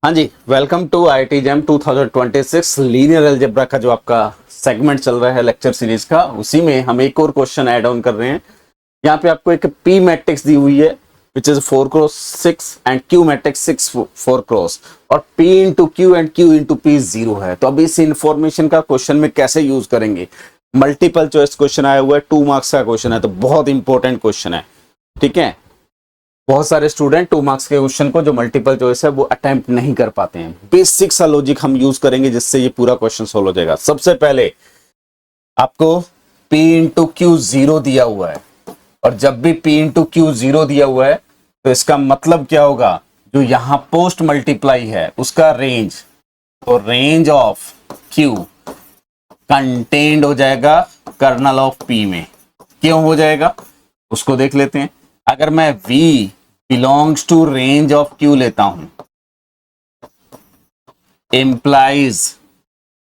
हाँ जी, welcome to IIT JAM 2026 linear algebra का जो आपका सेगमेंट चल रहा है लेक्चर सीरीज का, उसी में हम एक और क्वेश्चन ऐड ऑन कर रहे हैं। यहाँ पे आपको एक पी मैट्रिक्स दी हुई है which is 4 cross 6 and Q matrix 6 4 cross, और P into Q and Q into P 0 है। तो अब इस इंफॉर्मेशन का क्वेश्चन में कैसे यूज करेंगे? मल्टीपल चॉइस क्वेश्चन आया हुआ है, 2 मार्क्स का क्वेश्चन है, तो बहुत इंपॉर्टेंट क्वेश्चन है। ठीक है, बहुत सारे स्टूडेंट 2 मार्क्स के क्वेश्चन को जो मल्टीपल चॉइस है वो अटेम्प्ट नहीं कर पाते हैं। बेसिक सा लॉजिक हम यूज करेंगे जिससे ये पूरा क्वेश्चन सोल्व हो जाएगा। सबसे पहले आपको P इंटू क्यू 0 दिया हुआ है, और जब भी P इंटू क्यू 0 दिया हुआ है तो इसका मतलब क्या होगा? जो यहां पोस्ट मल्टीप्लाई है उसका रेंज, तो रेंज ऑफ Q कंटेन्ड हो जाएगा कर्नल ऑफ P में। क्यों हो जाएगा उसको देख लेते हैं। अगर मैं V belongs to range of Q लेता हूं, implies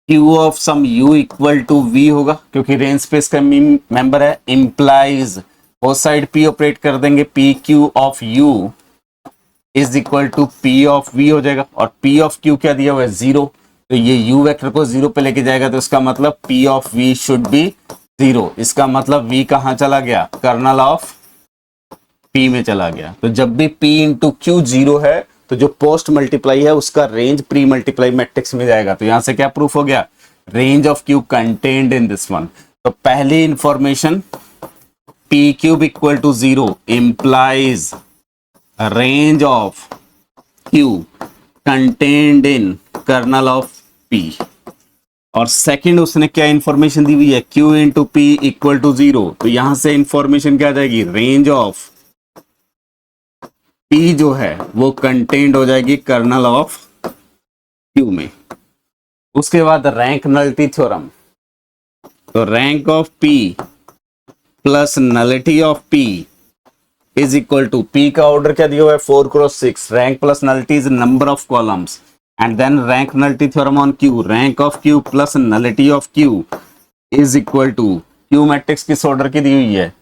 Q of sum U equal to V होगा, क्योंकि रेंज स्पेस का मेंबर है। Implies both side P operate कर देंगे, P Q of U is equal to P of V हो जाएगा, और P ऑफ Q क्या दिया हुआ है? 0। तो ये U वेक्टर को 0 पे लेके जाएगा, तो इसका मतलब P of V should be 0। इसका मतलब V कहां चला गया? कर्नल ऑफ P में चला गया। तो जब भी P इंटू क्यू 0 है तो जो पोस्ट मल्टीप्लाई है उसका रेंज प्री मल्टीप्लाई मैट्रिक्स में जाएगा। तो यहां से क्या प्रूफ हो गया? Range of Q contained in this one. तो पहली information P cube equal to 0 implies range of Q contained in kernel of P। और सेकंड उसने क्या इंफॉर्मेशन दी हुई है? Q into P equal to 0। तो यहां से इंफॉर्मेशन क्या आ जाएगी? रेंज ऑफ P जो है वो कंटेन्ड हो जाएगी कर्नल ऑफ Q में। उसके बाद रैंक नलिटी थ्योरम। तो rank of P plus nullity of P is equal to, P का ऑर्डर क्या दिया हुआ है? 4 cross 6। Rank plus nullity is number of columns, and then rank nullity theorem on Q। Rank of Q plus nullity of Q is equal to, Q matrix किस order की दी हुई है?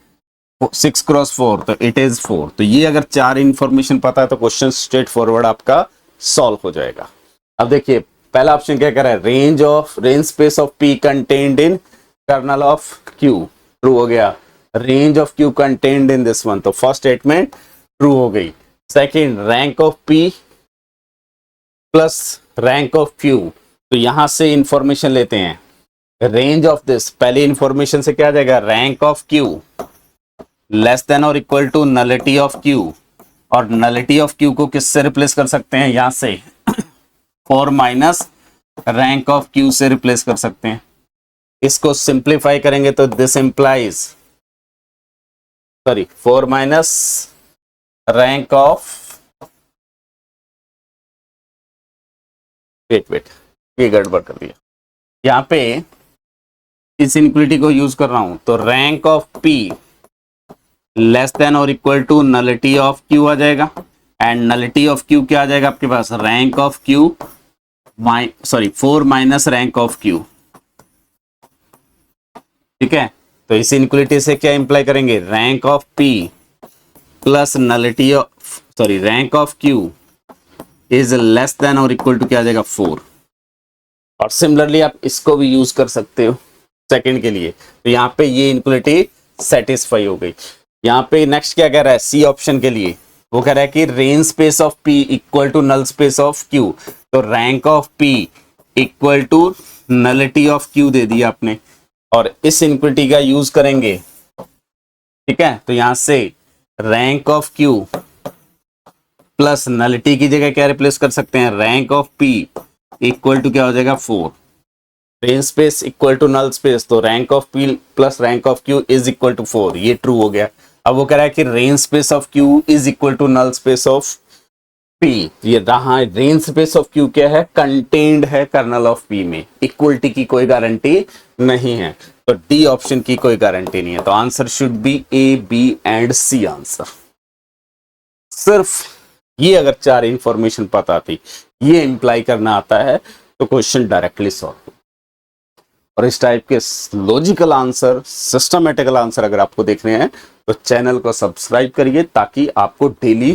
6 क्रॉस 4, तो इट इज 4। तो ये अगर 4 information पता है तो क्वेश्चन स्ट्रेट फॉरवर्ड आपका सॉल्व हो जाएगा। अब देखिए पहला ऑप्शन क्या कह रहा है? Range space of P contained in kernel of Q, true हो गया। Range of Q contained in this one, तो फर्स्ट स्टेटमेंट ट्रू हो गई। Second, rank of P plus rank of Q, तो यहां से इंफॉर्मेशन लेते हैं। रेंज ऑफ दिस, पहली इंफॉर्मेशन से क्या आ जाएगा? Rank of Q less than और equal to nullity of Q, और नलिटी ऑफ Q को किससे रिप्लेस कर सकते हैं? यहां से 4 माइनस रैंक ऑफ Q से रिप्लेस कर सकते हैं। इसको सिंप्लीफाई करेंगे तो this implies, 4 minus rank of, wait ये गड़बड़ कर दिया। यहां पे इस इनक्विटी को यूज कर रहा हूं, तो rank of P less than और equal to nullity of Q आ जाएगा, एंड नलिटी ऑफ Q क्या आ जाएगा आपके पास? Rank of Q 4 minus rank of Q। ठीक है, तो इस इनक्विटी से क्या इंप्लाई करेंगे? Rank of P plus nullity of rank of Q is less than और इक्वल टू क्या आ जाएगा? 4। और सिमिलरली आप इसको भी यूज कर सकते हो सेकंड के लिए। तो यहाँ पे ये इनक्विटी सेटिस्फाई हो गई। यहाँ पे नेक्स्ट क्या कह रहा है? सी ऑप्शन के लिए वो कह रहा है कि range space of P equal to null space of Q। तो rank of P equal to nullity of Q दे दिया आपने, और इस इनक्विटी का यूज करेंगे। ठीक है, तो यहां से rank of Q plus nullity की जगह क्या रिप्लेस कर सकते हैं? Rank of P equal to क्या हो जाएगा? 4। Range space equal to null space, तो rank of P plus rank of Q is equal to 4। ये ट्रू हो गया। अब वो कह रहा है कि range space of Q is equal to null space of P। ये रहा, रेंज स्पेस ऑफ Q क्या है? कंटेन्ड है कर्नल ऑफ P में। इक्वलिटी की कोई गारंटी नहीं है, तो डी ऑप्शन की कोई गारंटी नहीं है। तो answer should be A, B and C answer. सिर्फ ये अगर 4 इंफॉर्मेशन पता थी, ये इंप्लाई करना आता है, तो क्वेश्चन डायरेक्टली सॉल्व। और इस टाइप के लॉजिकल आंसर, सिस्टमेटिकल आंसर अगर आपको देखने हैं तो चैनल को सब्सक्राइब करिए, ताकि आपको डेली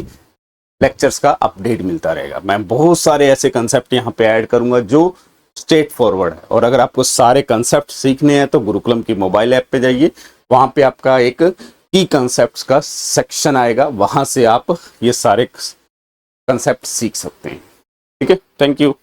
लेक्चर्स का अपडेट मिलता रहेगा। मैं बहुत सारे ऐसे कंसेप्ट यहाँ पे ऐड करूंगा जो स्ट्रेट फॉरवर्ड है। और अगर आपको सारे कंसेप्ट सीखने हैं तो गुरुकुलम की मोबाइल ऐप पे जाइए, वहां पे आपका एक की कंसेप्ट्स का सेक्शन आएगा, वहां से आप ये सारे कंसेप्ट सीख सकते हैं। ठीक है, थैंक यू।